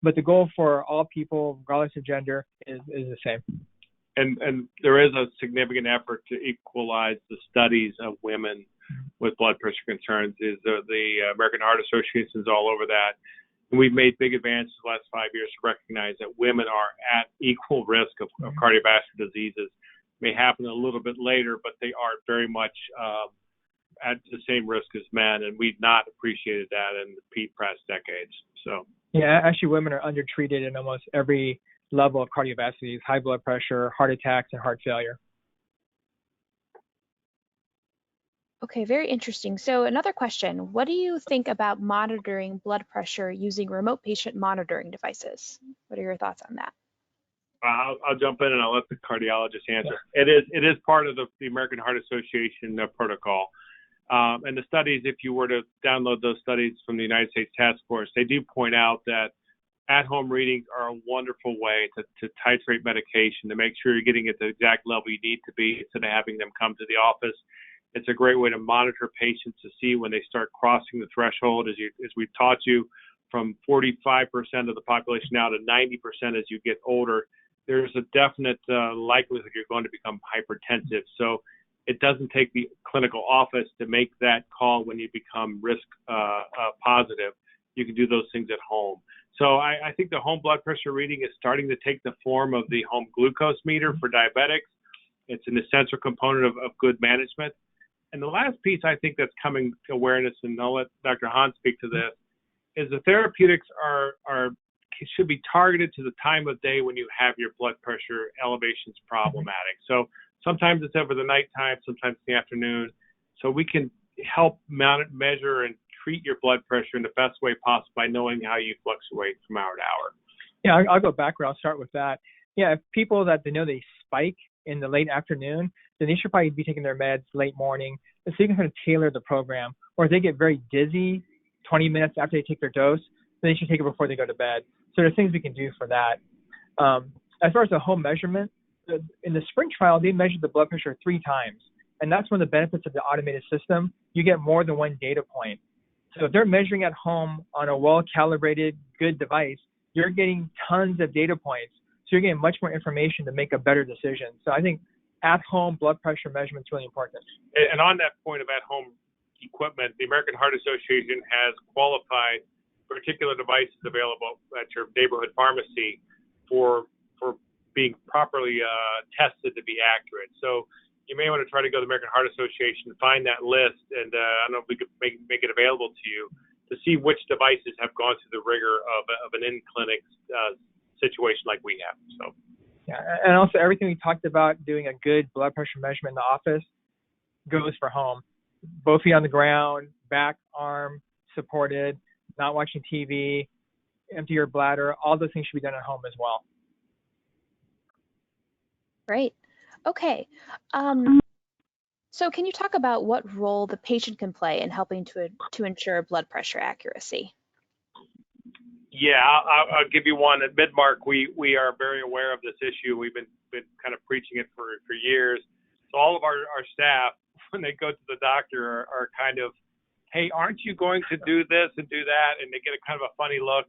But the goal for all people, regardless of gender, is the same. And there is a significant effort to equalize the studies of women with blood pressure concerns. The American Heart Association is all over that. And we've made big advances the last 5 years to recognize that women are at equal risk of cardiovascular diseases. May happen a little bit later, but they are very much at the same risk as men, and we've not appreciated that in the past decades. So yeah, actually, women are undertreated in almost every level of cardiovascular disease: high blood pressure, heart attacks, and heart failure. Okay, very interesting. So another question, what do you think about monitoring blood pressure using remote patient monitoring devices? What are your thoughts on that? I'll jump in and I'll let the cardiologist answer. Yeah. It is part of the American Heart Association protocol. And the studies, if you were to download those studies from the United States Task Force, they do point out that at-home readings are a wonderful way to titrate medication, to make sure you're getting at the exact level you need to be instead of having them come to the office. It's a great way to monitor patients to see when they start crossing the threshold, as we've taught you, from 45% of the population now to 90% as you get older. There's a definite likelihood you're going to become hypertensive. So it doesn't take the clinical office to make that call when you become risk positive. You can do those things at home. So I think the home blood pressure reading is starting to take the form of the home glucose meter for diabetics. It's an essential component of good management. And the last piece I think that's coming to awareness, and I'll let Dr. Hahn speak to this, is the therapeutics should be targeted to the time of day when you have your blood pressure elevations problematic. So sometimes it's over the nighttime, sometimes in the afternoon. So we can help measure and treat your blood pressure in the best way possible by knowing how you fluctuate from hour to hour. Yeah, I'll go backward. I'll start with that. Yeah, if people that they know they spike in the late afternoon, then they should probably be taking their meds late morning. So you can kind of tailor the program. Or if they get very dizzy 20 minutes after they take their dose, then they should take it before they go to bed. So there's things we can do for that. As far as the home measurement, in the spring trial, they measured the blood pressure 3 times. And that's one of the benefits of the automated system. You get more than one data point. So if they're measuring at home on a well-calibrated, good device, you're getting tons of data points. So you're getting much more information to make a better decision. So I think at-home blood pressure measurement is really important. And on that point of at-home equipment, the American Heart Association has qualified particular devices available at your neighborhood pharmacy for being properly tested to be accurate. So you may want to try to go to the American Heart Association, find that list, and I don't know if we could make it available to you to see which devices have gone through the rigor of an in-clinic situation like we have. So. Yeah, and also everything we talked about, doing a good blood pressure measurement in the office, goes for home. Both feet on the ground, back, arm supported, not watching TV, empty your bladder, all those things should be done at home as well. Great. Okay. So can you talk about what role the patient can play in helping to ensure blood pressure accuracy? Yeah, I'll give you one. At Midmark, we are very aware of this issue. We've been kind of preaching it for years. So all of our staff, when they go to the doctor, are kind of, hey, aren't you going to do this and do that? And they get a kind of a funny look.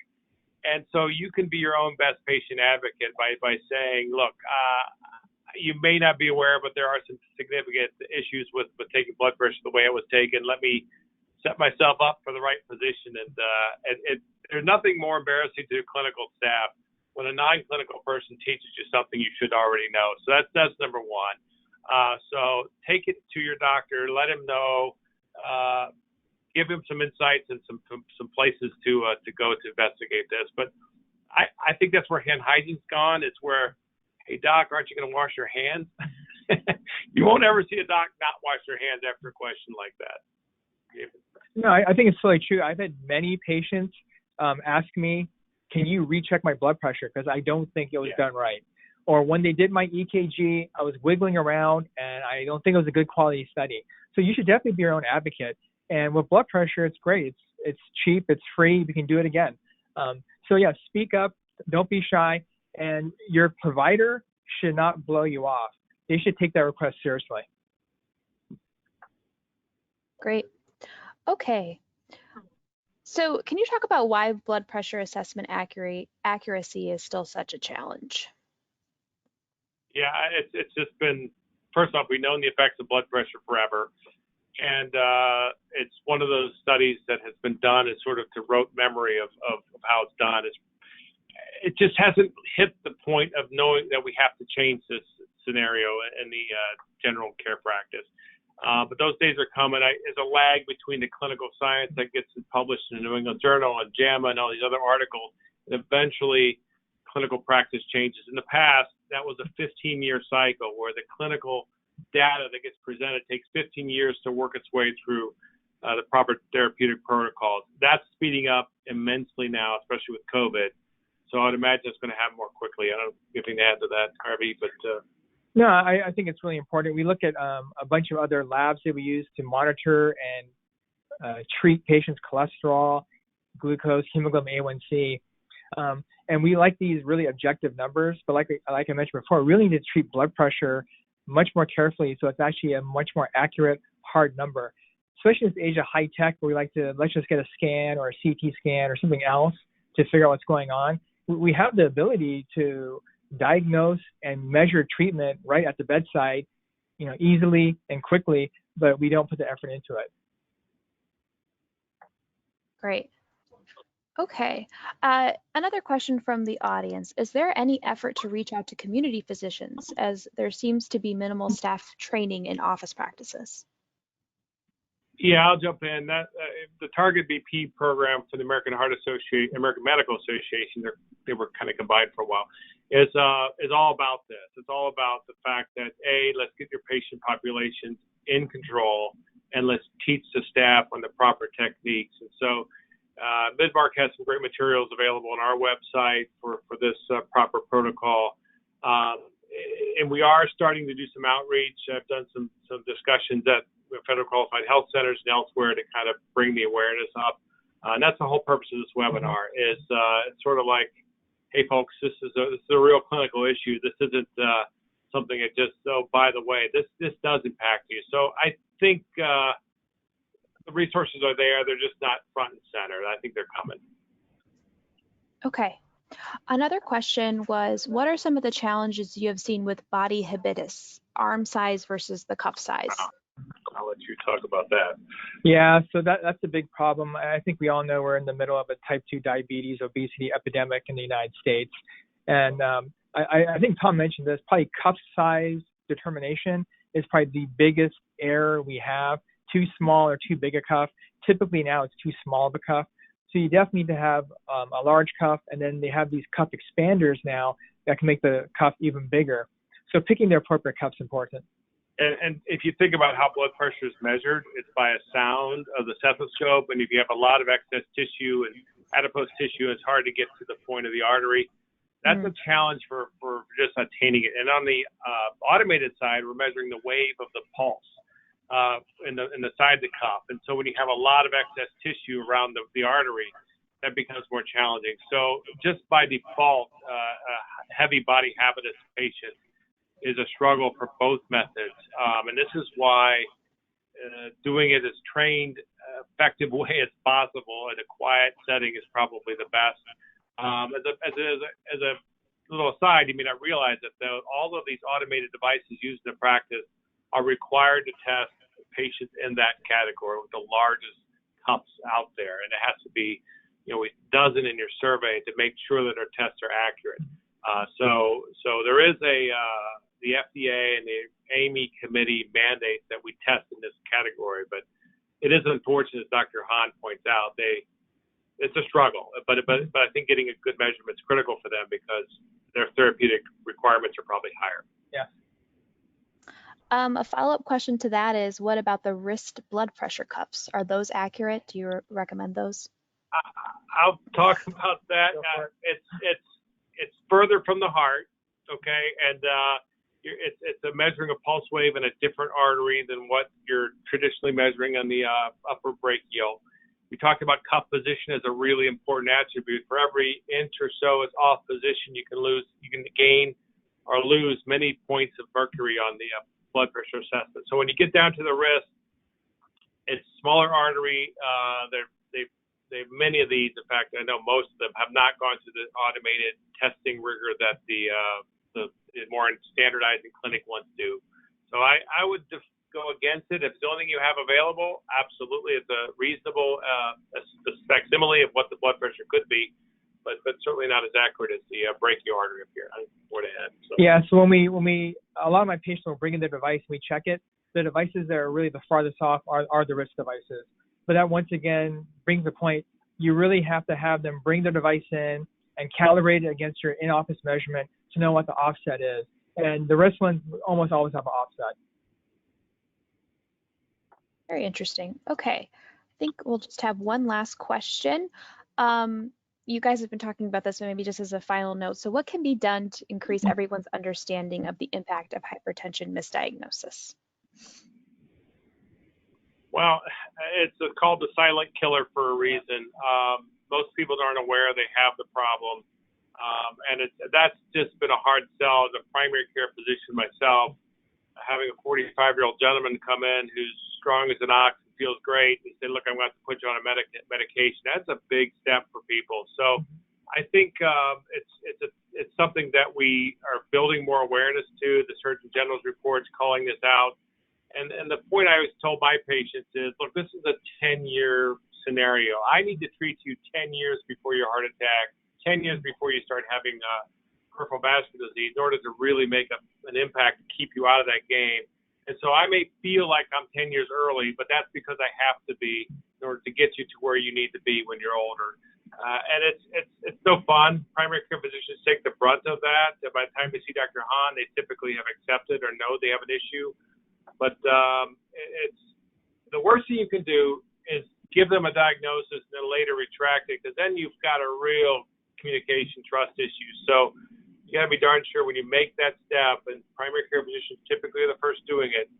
And so you can be your own best patient advocate by saying, look, you may not be aware, but there are some significant issues with taking blood pressure the way it was taken. Let me set myself up for the right position. And there's nothing more embarrassing to clinical staff when a non-clinical person teaches you something you should already know. So that's number one. So take it to your doctor, let him know, give him some insights and some places to go to investigate this. But I think that's where hand hygiene's gone. It's where, hey, doc, aren't you going to wash your hands? You won't ever see a doc not wash their hands after a question like that. No, I think it's totally true. I've had many patients ask me, can you recheck my blood pressure because I don't think it was done right. Or when they did my EKG, I was wiggling around and I don't think it was a good quality study. So you should definitely be your own advocate. And with blood pressure, it's great. It's cheap. It's free. We can do it again. So yeah, speak up. Don't be shy. And your provider should not blow you off. They should take that request seriously. Great. Okay. So can you talk about why blood pressure assessment accuracy is still such a challenge? Yeah, it's just been, first off, we've known the effects of blood pressure forever. And it's one of those studies that has been done as sort of to rote memory of how it's done. It just hasn't hit the point of knowing that we have to change this scenario in the general care practice. But those days are coming. There's a lag between the clinical science that gets published in the New England Journal and JAMA and all these other articles, and eventually clinical practice changes. In the past, that was a 15-year cycle where the clinical data that gets presented takes 15 years to work its way through the proper therapeutic protocols. That's speeding up immensely now, especially with COVID. So I'd imagine it's going to happen more quickly. I don't have anything to add to that, Harvey, but no, I think it's really important. We look at a bunch of other labs that we use to monitor and treat patients' cholesterol, glucose, hemoglobin A1C. And we like these really objective numbers, but like I mentioned before, we really need to treat blood pressure much more carefully so it's actually a much more accurate, hard number. Especially in this age of high tech where we like to, let's just get a scan or a CT scan or something else to figure out what's going on. We have the ability to diagnose and measure treatment right at the bedside, easily and quickly, but we don't put the effort into it. Great. Okay. Another question from the audience. Is there any effort to reach out to community physicians as there seems to be minimal staff training in office practices? Yeah, I'll jump in. That the Target BP program for the American Medical Association, they were kind of combined for a while, is all about this. It's all about the fact that let's get your patient populations in control, and let's teach the staff on the proper techniques. And so Midmark has some great materials available on our website for this proper protocol. And we are starting to do some outreach. I've done some discussions at Federal Qualified Health Centers and elsewhere to kind of bring the awareness up. And that's the whole purpose of this webinar is it's sort of like, hey, folks, this is a real clinical issue. This isn't something that just, oh, by the way, this does impact you. So I think the resources are there. They're just not front and center. I think they're coming. Okay. Another question was, what are some of the challenges you have seen with body habitus, arm size versus the cuff size? I'll let you talk about that. Yeah, so that's a big problem. I think we all know we're in the middle of a type 2 diabetes, obesity epidemic in the United States. And I think Tom mentioned this, probably cuff size determination is probably the biggest error we have. Too small or too big a cuff. Typically now it's too small of a cuff. So you definitely need to have a large cuff, and then they have these cuff expanders now that can make the cuff even bigger. So picking the appropriate cuff is important. And if you think about how blood pressure is measured, it's by a sound of the stethoscope. And if you have a lot of excess tissue and adipose tissue, it's hard to get to the point of the artery. That's a challenge for just attaining it. And on the automated side, we're measuring the wave of the pulse in the side of the cuff. And so when you have a lot of excess tissue around the artery, that becomes more challenging. So just by default, a heavy body habitus patient is a struggle for both methods. And this is why doing it as trained, effective way as possible in a quiet setting is probably the best. As a little aside, you may not realize that all of these automated devices used in practice are required to test patients in that category with the largest cuffs out there. And it has to be, a dozen in your survey to make sure that our tests are accurate. So there is the FDA and the AME committee mandates that we test in this category, but it is unfortunate, as Dr. Hahn points out, it's a struggle, but I think getting a good measurement is critical for them because their therapeutic requirements are probably higher. Yeah. A follow-up question to that is, what about the wrist blood pressure cuffs? Are those accurate? Do you recommend those? I'll talk about that. It's further from the heart, okay, and it's a measuring a pulse wave in a different artery than what you're traditionally measuring on the upper brachial. We talked about cuff position as a really important attribute. For every inch or so it's off position, you can gain or lose many points of mercury on the blood pressure assessment. So when you get down to the wrist, it's smaller artery. They many of these, in fact, I know most of them have not gone through the automated testing rigor that the more standardized and clinic ones do. So I would go against it. If it's the only thing you have available, absolutely, it's a reasonable facsimile of what the blood pressure could be, but certainly not as accurate as the brachioartery up here. More to add. So. Yeah. So when we a lot of my patients will bring in their device, we check it. The devices that are really the farthest off are the risk devices. But that once again brings the point, you really have to have them bring their device in and calibrate it against your in-office measurement to know what the offset is. And the risk ones almost always have an offset. Very interesting. Okay, I think we'll just have one last question. You guys have been talking about this, but maybe just as a final note. So what can be done to increase everyone's understanding of the impact of hypertension misdiagnosis? Well, it's called the silent killer for a reason. Most people aren't aware they have the problem. And that's just been a hard sell as a primary care physician myself. Having a 45-year-old gentleman come in who's strong as an ox and feels great, and say, look, I'm going to have to put you on a medication. That's a big step for people. So I think it's something that we are building more awareness to. The Surgeon General's reports calling this out. And the point I always told my patients is, look, this is a 10-year scenario. I need to treat you 10 years before your heart attack, 10 years before you start having peripheral vascular disease in order to really make an impact to keep you out of that game. And so I may feel like I'm 10 years early, but that's because I have to be in order to get you to where you need to be when you're older. And it's no fun. Primary care physicians take the brunt of that. By the time they see Dr. Hahn, they typically have accepted or know they have an issue. But it's the worst thing you can do is give them a diagnosis and then later retract it, because then you've got a real communication trust issue. So you got to be darn sure when you make that step, and primary care physicians typically are the first doing it,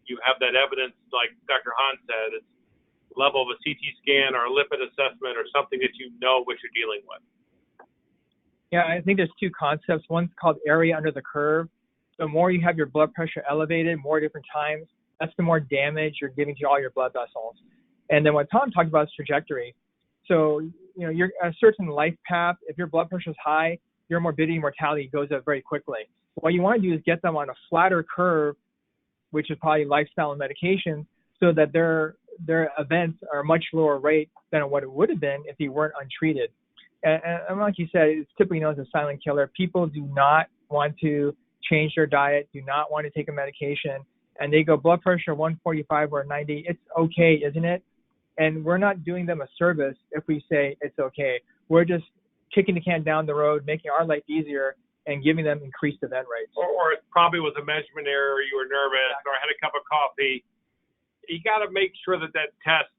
you have that evidence, like Dr. Hahn said, it's level of a CT scan or a lipid assessment or something that you know what you're dealing with. Yeah, I think there's two concepts. One's called area under the curve. The more you have your blood pressure elevated more different times, that's the more damage you're giving to all your blood vessels. And then what Tom talked about is trajectory. So, you're a certain life path. If your blood pressure is high, your morbidity and mortality goes up very quickly. What you want to do is get them on a flatter curve, which is probably lifestyle and medication, so that their events are a much lower rate than what it would have been if you weren't untreated. And like you said, it's typically known as a silent killer. People do not want to change their diet, do not want to take a medication, and they go blood pressure 145 or 90. It's okay, isn't it? And we're not doing them a service if we say it's okay. We're just kicking the can down the road, making our life easier, and giving them increased event rates. Or it probably was a measurement error, you were nervous, or I had a cup of coffee. You got to make sure that test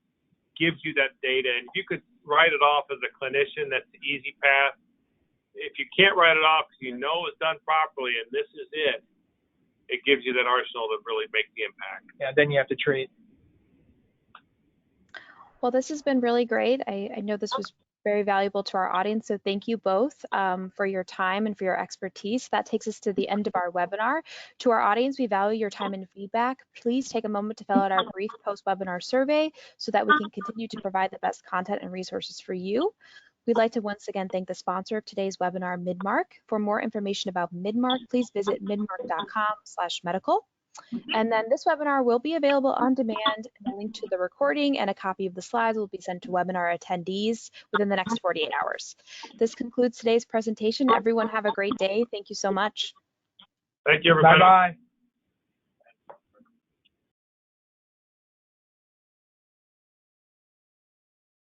gives you that data. And if you could write it off as a clinician, that's the easy path. If you can't write it off because you know it's done properly and this is it, it gives you that arsenal to really make the impact. Yeah, then you have to treat. Well, this has been really great. I know this was very valuable to our audience, so thank you both for your time and for your expertise. That takes us to the end of our webinar. To our audience, we value your time and feedback. Please take a moment to fill out our brief post-webinar survey so that we can continue to provide the best content and resources for you. We'd like to once again thank the sponsor of today's webinar, Midmark. For more information about Midmark, please visit midmark.com/medical. And then this webinar will be available on demand, and a link to the recording and a copy of the slides will be sent to webinar attendees within the next 48 hours. This concludes today's presentation. Everyone have a great day. Thank you so much. Thank you, everybody. Bye-bye.